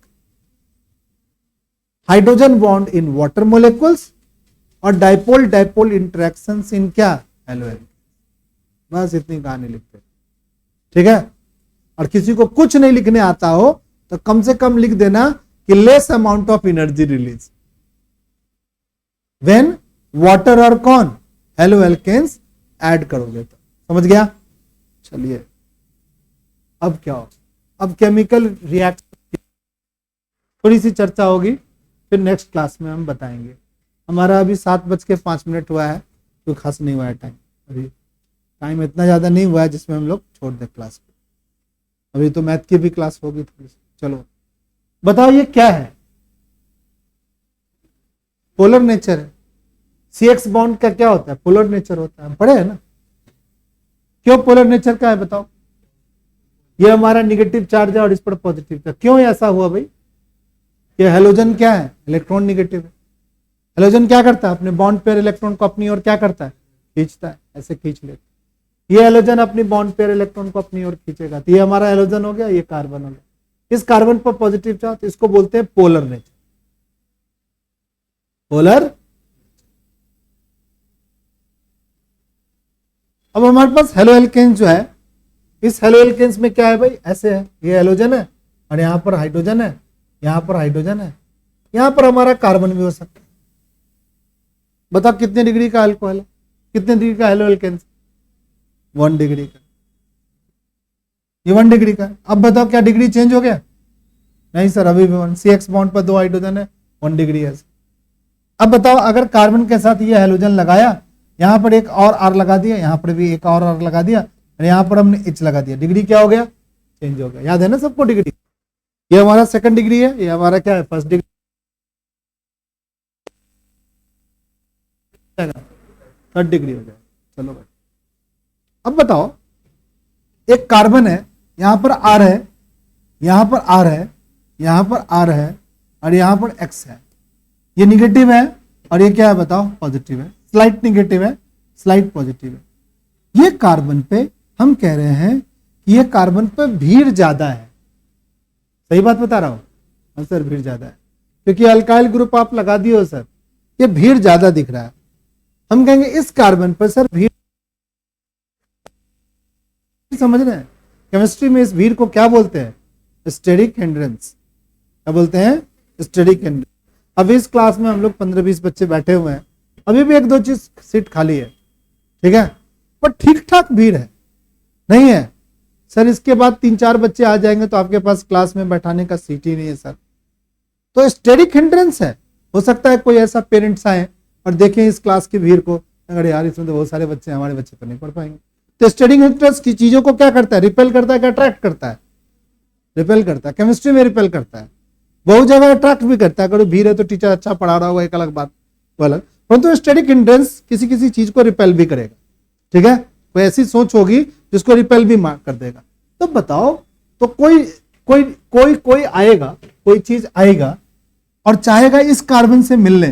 hydrogen bond in water molecules और डाइपोल डाइपोल इंटरेक्शंस इन क्या एलओएल। बस इतनी कहानी लिखते, ठीक है। और किसी को कुछ नहीं लिखने आता हो तो कम से कम लिख देना कि less amount of energy release when water और कौन एलोएल्केन्स ऐड करोगे तो। समझ गया? चलिए अब क्या हो, अब केमिकल रिएक्शन थोड़ी सी चर्चा होगी, फिर नेक्स्ट क्लास में हम बताएंगे। हमारा अभी 7:05 हुआ है, कोई खास नहीं हुआ है टाइम, अभी टाइम इतना ज्यादा नहीं हुआ है जिसमें हम लोग छोड़ दें क्लास को। अभी तो मैथ की भी क्लास होगी थोड़ी सी। चलो बताओ ये क्या है? पोलर नेचर है। CX बॉन्ड का क्या होता है? पोलर नेचर होता है, पढ़े है ना। क्यों पोलर नेचर का है बताओ? ये हमारा निगेटिव चार्ज है और इस पर पॉजिटिव था। क्यों ऐसा हुआ भाई? ये हेलोजन क्या है? इलेक्ट्रॉन निगेटिव है। हेलोजन क्या करता है? अपने बॉन्ड पेयर इलेक्ट्रॉन को अपनी ओर क्या करता है? खींचता है, ऐसे खींच लेता है। ये हेलोजन अपनी बॉन्ड पेयर इलेक्ट्रॉन को अपनी ओर खींचेगा, तो ये हमारा हेलोजन हो गया, ये कार्बन हो गया। इस कार्बन पर पॉजिटिव चार्ज, इसको बोलते हैं पोलर नेचर। पोलर। अब हमारे पास हेलोएल्केन्स जो है, इस हेलोएल्केन्स में क्या है भाई? ऐसे है, ये हेलोजन है और यहां पर हाइड्रोजन है, यहां पर हाइड्रोजन है, यहां पर हमारा कार्बन भी हो सकता है। बताओ कितने डिग्री का अल्कोहल है, कितने डिग्री का हेलोएल्केन्स? 1 डिग्री का। ये 1 डिग्री का। अब बताओ क्या डिग्री चेंज हो गया? नहीं सर, अभी भी 1। CX बॉन्ड पर 2 हाइड्रोजन है, 1 डिग्री है। अब बताओ अगर कार्बन के साथ ये हेलोजन लगाया, यहां पर एक और R लगा दिया, यहां पर भी एक और R लगा दिया, और यहां पर हमने H लगा दिया, डिग्री क्या हो गया? चेंज हो गया। याद है ना सबको डिग्री? ये हमारा 2nd डिग्री है, ये हमारा क्या है? 1st डिग्री, 3rd डिग्री हो गया। चलो भाई अब बताओ, एक कार्बन है, यहां पर R है, यहां पर R है, यहां पर R है और यहां पर X है। ये निगेटिव है और ये क्या है बताओ? पॉजिटिव है। स्लाइट निगेटिव है, स्लाइट पॉजिटिव है। ये कार्बन पे हम कह रहे हैं कि ये कार्बन पे भीड़ ज्यादा है। सही बात बता रहा हूं? हाँ सर, भीड़ ज्यादा है, क्योंकि अल्काइल ग्रुप आप लगा दिए हो सर, ये भीड़ ज्यादा दिख रहा है। हम कहेंगे इस कार्बन पर सर भीड़, समझ रहे हैं? केमिस्ट्री में इस भीड़ को क्या बोलते हैं? Steric hindrance. क्या बोलते हैं? Steric hindrance. अभी इस क्लास में हम लोग 15-20 बच्चे बैठे हुए हैं, अभी भी 1-2 चीज सीट खाली है, ठीक है, पर ठीक ठाक भीड़ है, नहीं है सर। इसके बाद 3-4 बच्चे आ जाएंगे तो आपके पास क्लास में बैठाने का सीट ही नहीं है सर। तो स्टेरिक हिंड्रेंस है। हो सकता है कोई ऐसा पेरेंट्स आए और देखें इस क्लास की भीड़ को, अगर यार इसमें तो बहुत सारे बच्चे हैं, हमारे बच्चे तो नहीं पढ़ पाएंगे। तो स्टेरिक हिंड्रेंस की चीजों को क्या करता है? रिपेल करता है, क्या अट्रैक्ट करता है? रिपेल करता है। केमिस्ट्री में रिपेल करता है, बहुत जगह अट्रैक्ट भी करता है। अगर भीड़ है तो टीचर अच्छा पढ़ा रहा होगा, एक अलग बात, वो अलग। परंतु स्टेरिक हिंड्रेंस किसी किसी चीज को रिपेल भी करेगा, ठीक है। कोई ऐसी सोच होगी जिसको रिपेल भी कर देगा। तो बताओ, तो कोई कोई कोई कोई आएगा, कोई चीज आएगा और चाहेगा इस कार्बन से मिलने,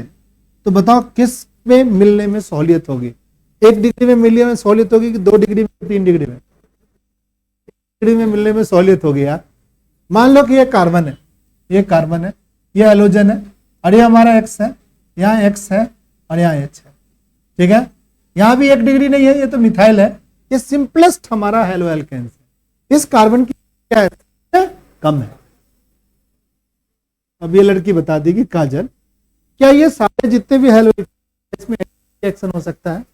तो बताओ किस में मिलने में सहूलियत होगी? 1 डिग्री में मिलने में सहूलियत होगी कि 2 डिग्री में, 3 डिग्री में? 1 डिग्री में मिलने में सहूलियत होगी यार। मान लो कि ये कार्बन है, ये कार्बन है, ये हेलोजन है और ये हमारा X है, यहाँ X है और यहाँ H है, ठीक है। यहाँ भी 1 डिग्री नहीं है, ये तो मिथाइल है। ये सिंपलेस्ट हमारा हेलोएल्केन्स है। इस कार्बन की क्या है? कम है। अब ये लड़की बता देगी काजल, क्या ये सारे जितने भी हेलोएल्केन्स इसमें रिएक्शन हो सकता है?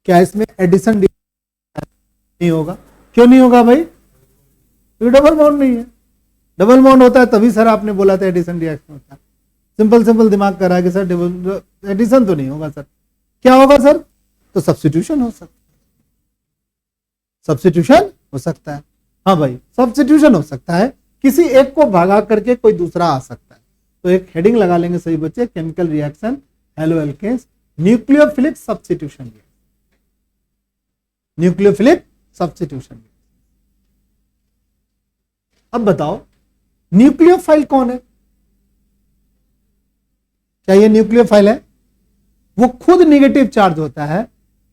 क्या इसमें एडिशन नहीं होगा? क्यों नहीं होगा भाई? तो डबल बॉन्ड नहीं है। डबल बॉन्ड होता है तभी सर आपने बोला था एडिशन रिएक्शन होता है। सिंपल दिमाग कर रहा है कि सर एडिशन तो नहीं होगा सर। क्या होगा सर? तो सब्स्टिट्यूशन हो सकता है। सब्स्टिट्यूशन हो सकता है, हाँ भाई, सब्स्टिट्यूशन हो सकता है। किसी एक को भागा करके कोई दूसरा आ सकता है। तो एक हेडिंग लगा लेंगे सही बच्चे, chemical reaction haloalkanes nucleophilic substitution. Nucleophilic substitution. अब बताओ न्यूक्लियोफाइल कौन है? क्या ये न्यूक्लियोफाइल है? वो खुद नेगेटिव चार्ज होता है,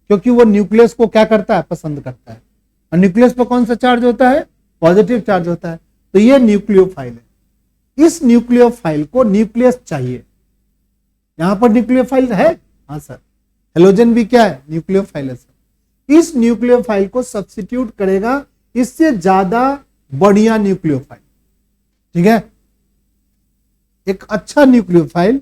क्योंकि वो न्यूक्लियस को क्या करता है? पसंद करता है। और न्यूक्लियस पर कौन सा चार्ज होता है? पॉजिटिव चार्ज होता है। तो ये न्यूक्लियोफाइल है। इस न्यूक्लियोफाइल को न्यूक्लियस चाहिए। यहां पर न्यूक्लियोफाइल है, हाँ सर। हेलोजन भी क्या है, न्यूक्लियोफाइल है सर। इस न्यूक्लियोफाइल को सब्स्टिट्यूट करेगा इससे ज्यादा बढ़िया न्यूक्लियोफाइल। ठीक है, एक अच्छा न्यूक्लियोफाइल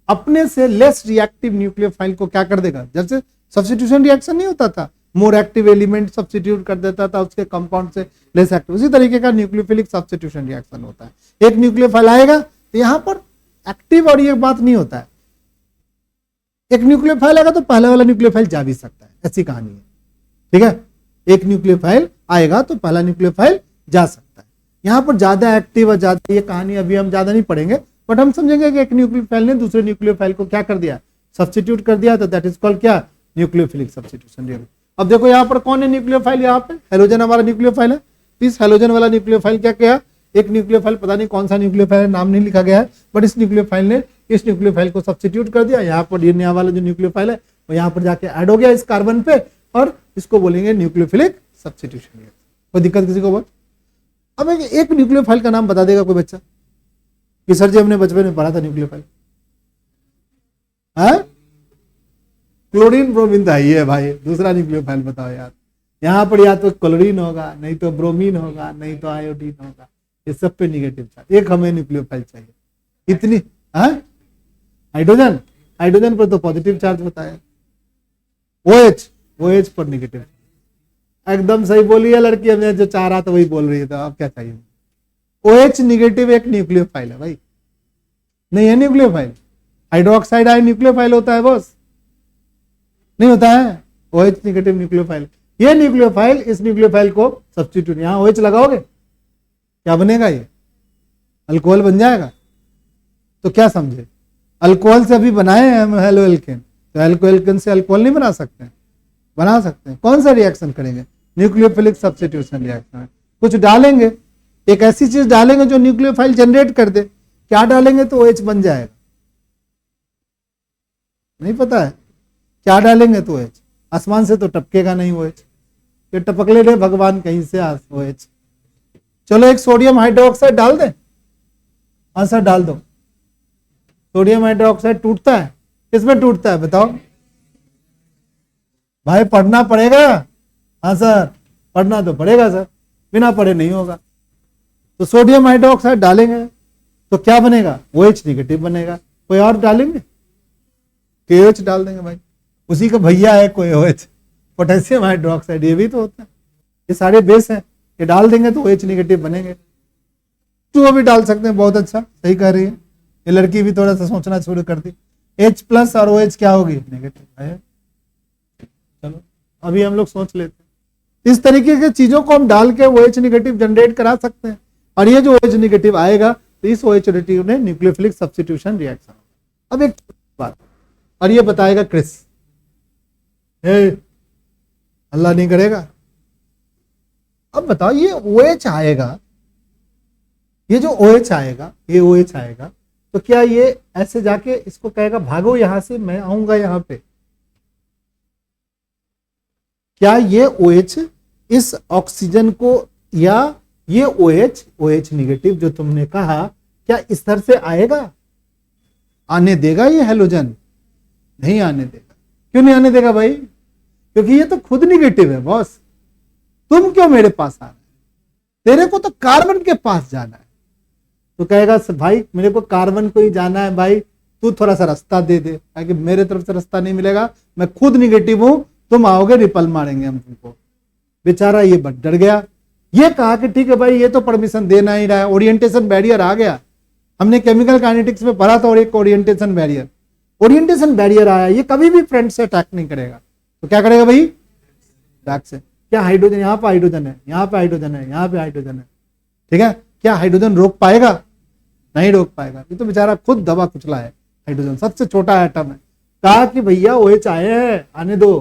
अपने से लेस रिएक्टिव न्यूक्लियोफाइल को क्या कर देगा, जैसे सब्स्टिट्यूशन रिएक्शन नहीं होता था, मोर एक्टिव एलिमेंट सब्स्टिट्यूट कर देता था उसके कंपाउंड से लेस एक्टिव, उसी तरीके का न्यूक्लियोफिलिक सब्स्टिट्यूशन रिएक्शन होता है। एक न्यूक्लियोफाइल आएगा तो यहां पर एक्टिव और ये बात नहीं होता है। एक न्यूक्लियोफाइल आएगा तो पहले वाला न्यूक्लियोफाइल जा भी सकता है, ऐसी कहानी है। ठीक है, एक न्यूक्लियोफाइल आएगा तो पहला न्यूक्लियोफाइल जा सकता है। यहां पर ज्यादा एक्टिव और ज्यादा, ये कहानी अभी हम ज्यादा नहीं पढ़ेंगे, बट हम समझेंगे कि एक न्यूक्लियोफाइल ने दूसरे न्यूक्लियोफाइल को क्या कर दिया, सब्स्टिट्यूट कर दिया, तो दैट इज कॉल्ड क्या, न्यूक्लियोफिलिक सब्स्टिट्यूशन रिएक्शन। अब देखो यहाँ पर कौन है न्यूक्लियोफाइल, यहाँ पे हेलोजन हमारा न्यूक्लियोफाइल है। इस हेलोजन वाला न्यूक्लियोफाइल क्या किया, एक न्यूक्लियोफाइल पता नहीं कौन सा न्यूक्लियोफाइल है, नाम नहीं लिखा गया है, बट इस न्यूक्लियोफाइल ने इस न्यूक्लियोफाइल को सब्स्टिट्यूट कर दिया। यहाँ पर ये नया वाला जो न्यूक्लियोफाइल है वो यहाँ पर जाके ऐड हो गया इस कार्बन पे, और इसको बोलेंगे न्यूक्लियोफिलिक सब्स्टिट्यूशन रिएक्शन। कोई दिक्कत किसी को बोल। अब एक न्यूक्लियोफाइल का नाम बता देगा कोई बच्चा कि सर जी हमने बचपन में पढ़ा था न्यूक्लियोफाइल, हाँ? क्लोरीन ब्रोमीन तो है भाई, दूसरा न्यूक्लियोफाइल बताओ यार। यहाँ पर या तो क्लोरीन होगा, नहीं तो ब्रोमीन होगा, नहीं तो आयोडीन होगा, ये सब पे निगेटिव चार्ज। एक हमें न्यूक्लियोफाइल चाहिए इतनी, हाँ? हाइड्रोजन, हाइड्रोजन पर तो पॉजिटिव चार्ज होता है। OH, OH पर निगेटिव। एकदम सही बोली है लड़की, हमने जो चाह रहा था वही बोल रही है। तो अब क्या चाहिए, OH निगेटिव एक न्यूक्लियोफाइल है भाई, नहीं है न्यूक्लियोफाइल। हाइड्रोक्साइड आयन न्यूक्लियोफाइल होता है बॉस, नहीं होता है। OH निगेटिव न्यूक्लियोफाइल, ये न्यूक्लियोफाइल इस न्यूक्लियोफाइल को सब्स्टिट्यूट, यहां OH लगाओगे क्या बनेगा, ये अल्कोहल बन जाएगा। तो क्या समझे, अल्कोहल से अभी बनाए हैं हम हेलो एल्केन, तो हेलो एल्केन से अल्कोहल नहीं बना सकते हैं, बना सकते हैं। कौन सा रिएक्शन करेंगे, न्यूक्लियोफिलिक सब्स्टिट्यूशन रिएक्शन। कुछ डालेंगे, एक ऐसी चीज डालेंगे जो न्यूक्लियोफाइल जनरेट कर दे। क्या डालेंगे तो OH बन जाएगा, नहीं पता है क्या डालेंगे तो OH। आसमान से तो टपकेगा नहीं OH, ये टपक ले भगवान कहीं से OH। चलो एक सोडियम हाइड्रोक्साइड डाल दें, हाँ सर डाल दो। सोडियम हाइड्रोक्साइड टूटता है, किसमें टूटता है बताओ भाई, पढ़ना पड़ेगा। हाँ सर पढ़ना तो पड़ेगा सर, बिना पढ़े नहीं होगा। तो सोडियम हाइड्रोक्साइड डालेंगे तो क्या बनेगा, OH निगेटिव बनेगा। कोई और डालेंगे, KOH डाल देंगे भाई, उसी का भैया है कोई OH, पोटेशियम हाइड्रोक्साइड, ये भी तो होता है। ये सारे बेस हैं, ये डाल देंगे तो OH निगेटिव बनेंगे। टू भी डाल सकते हैं, बहुत अच्छा, सही कह रही है ये लड़की भी, थोड़ा सा सोचना शुरू कर दी। H+ और OH क्या होगी, नेगेटिव है। चलो अभी हम लोग सोच लेते हैं, इस तरीके की चीजों को हम डाल के OH निगेटिव जनरेट करा सकते हैं। और ये जो OH निगेटिव आएगा तो इस OH नेगेटिव ने न्यूक्लियोफिलिक सब्स्टिट्यूशन रिएक्शन। अब एक बात, और ये बताएगा क्रिस, अल्लाह नहीं करेगा। अब बताओ ये OH आएगा, ये जो OH आएगा, ये OH आएगा तो क्या ये ऐसे जाके इसको कहेगा भागो यहां से, मैं आऊंगा यहां पे? क्या ये OH इस ऑक्सीजन को, या ये OH निगेटिव जो तुमने कहा, क्या इस तरह से आएगा, आने देगा ये हेलोजन? नहीं आने देगा। क्यों नहीं आने देगा भाई, क्योंकि ये तो खुद निगेटिव है बॉस। तुम क्यों मेरे पास आ रहे, तेरे को तो कार्बन के पास जाना है। तो कहेगा भाई मेरे को कार्बन को ही जाना है भाई, तू थोड़ा सा रास्ता दे दे, ताकि मेरे तरफ से रास्ता नहीं मिलेगा, मैं खुद निगेटिव हूं, तुम आओगे रिपल मारेंगे हम तुमको। बेचारा ये बट डर गया, ये कहा कि ठीक है भाई ये तो परमिशन देना ही रहा है, ओरिएंटेशन बैरियर आ गया। हमने केमिकल काइनेटिक्स में पढ़ा था, और एक ओरिएंटेशन बैरियर आया, ये कभी भी फ्रंट से अटैक नहीं करेगा। तो क्या करेगा भाई, बैक से। क्या हाइड्रोजन, यहाँ पे हाइड्रोजन है, यहाँ पे हाइड्रोजन है, यहाँ पे हाइड्रोजन है, ठीक है, क्या हाइड्रोजन रोक पाएगा? नहीं रोक पाएगा। ये तो बेचारा खुद दबा कुचला है। हाइड्रोजन सबसे छोटा एटम है, कहा कि भैया OH आए हैं, आने दो।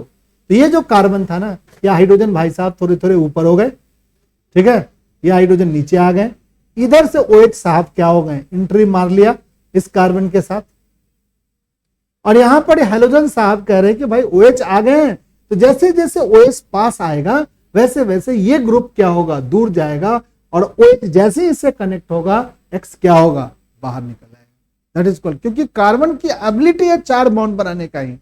तो ये जो कार्बन था ना, ये हाइड्रोजन भाई साहब थोड़े थोड़े ऊपर हो गए, ठीक है, ये हाइड्रोजन नीचे आ गए, इधर से OH साहब क्या हो गए, एंट्री मार लिया इस कार्बन के साथ। और यहां पर हेलोजन साहब कह रहे हैं कि भाई OH आ गए हैं, तो जैसे जैसे OH पास आएगा वैसे वैसे ये ग्रुप क्या होगा, दूर जाएगा, और OH जैसे ही इससे कनेक्ट होगा X क्या होगा, बाहर निकल आएगा। दैट इज कॉल्ड, क्योंकि कार्बन की एबिलिटी है 4 बॉन्ड बनाने का ही।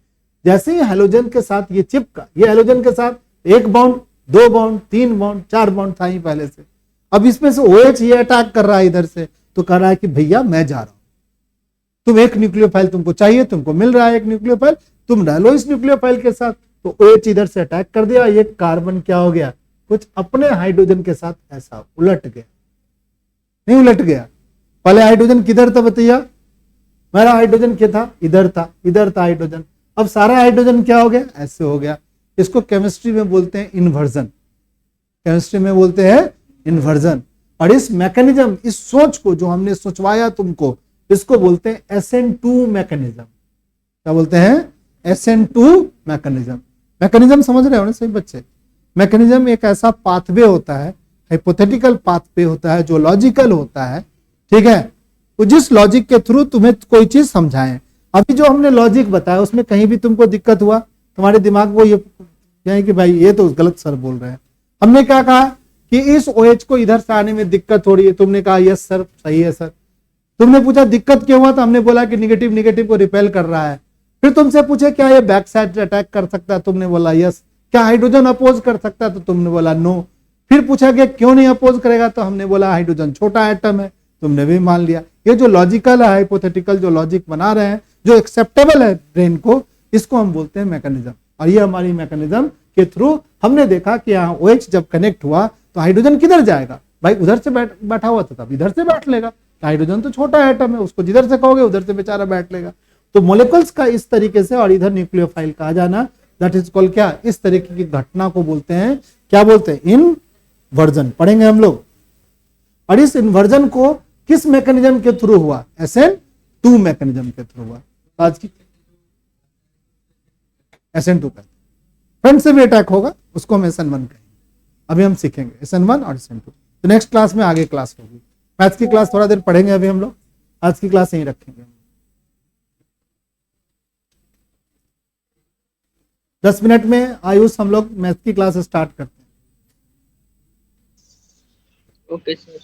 जैसे ही हेलोजन के साथ ये चिपका, ये हेलोजन के साथ 1 बॉन्ड, 2 बॉन्ड, 3 बॉन्ड, 4 बॉन्ड था ही पहले से। अब इसमें से OH ये अटैक कर रहा है इधर से, तो कह रहा है कि भैया मैं जा रहा हूं, तुम एक न्यूक्लियोफाइल तुमको चाहिए, तुमको मिल रहा है एक न्यूक्लियोफाइल, तुम रह लो इस न्यूक्लियोफाइल के साथ। तो OH इधर से अटैक कर दिया, ये कार्बन क्या हो गया, कुछ अपने हाइड्रोजन के साथ ऐसा उलट गया। नहीं उलट गया, पहले हाइड्रोजन किधर था बताइए, मेरा हाइड्रोजन क्या था, इधर था, इधर था हाइड्रोजन, अब सारा हाइड्रोजन क्या हो गया, ऐसे हो गया। इसको केमिस्ट्री में बोलते हैं इन्वर्जन, केमिस्ट्री में बोलते हैं इन्वर्जन। और इस मैकेनिज्म, इस सोच को जो हमने सोचवाया तुमको, इसको बोलते हैं SN2 मैकेनिज्म। क्या बोलते हैं, SN2 मैकेनिज्म। मैकेनिज्म समझ रहे हो ना सही बच्चे? मैकेनिज्म एक ऐसा पाथवे होता है, हाइपोथेटिकल पाथवे होता है जो लॉजिकल होता है, ठीक है, तो जिस लॉजिक के थ्रू तुम्हें कोई चीज समझाएं। अभी जो हमने लॉजिक बताया उसमें कहीं भी तुमको दिक्कत हुआ, तुम्हारे दिमाग को ये कि भाई ये तो गलत सर बोल रहे हैं। हमने क्या कहा कि इस OH को इधर से आने में दिक्कत हो रही है, तुमने कहा यस सर सही है सर। तुमने पूछा दिक्कत क्यों हुआ, तो हमने बोला कि निगेटिव निगेटिव को रिपेल कर रहा है। फिर तुमसे पूछे क्या ये बैक साइड अटैक कर सकता है, तुमने बोला यस। क्या हाइड्रोजन अपोज कर सकता है, तो तुमने बोला नो। फिर पूछा गया क्यों नहीं अपोज करेगा, तो हमने बोला हाइड्रोजन छोटा एटम है, तुमने भी मान लिया। ये जो लॉजिकल है, हाइपोथेटिकल जो लॉजिक बना रहे हैं, जो एक्सेप्टेबल है ब्रेन को, इसको हम बोलते हैं मैकेनिज्म। और ये हमारी मैकेनिज्म के थ्रू हमने देखा कि यहाँ OH जब कनेक्ट हुआ तो हाइड्रोजन किधर जाएगा, भाई उधर से बैठा हुआ था तब इधर से बैठ लेगा, हाइड्रोजन तो छोटा एटम है, उसको जिधर से कहोगे उधर से बेचारा बैठ लेगा। तो मोलिकुल्स का इस तरीके से, और इधर न्यूक्लियोफाइल कहा जाना, दैट इज कॉल्ड क्या, इस तरीके की घटना को बोलते हैं, क्या बोलते हैं, इनवर्जन। पढ़ेंगे हम लोग। और इस इन्वर्जन को किस मैकेनिज्म के थ्रू हुआ, SN2 मैकेनिज्म के थ्रू हुआ। आज की SN2 का फ्रंट से भी अटैक होगा, उसको हम SN1 कहेंगे। अभी हम सीखेंगे SN1 और SN2, तो नेक्स्ट क्लास में आगे क्लास होगी। मैथ्स की क्लास थोड़ा देर पढ़ेंगे अभी हम लोग, आज की क्लास यहीं रखेंगे। 10 मिनट में आयुष हम लोग मैथ्स की क्लास स्टार्ट करते हैं। Okay sir.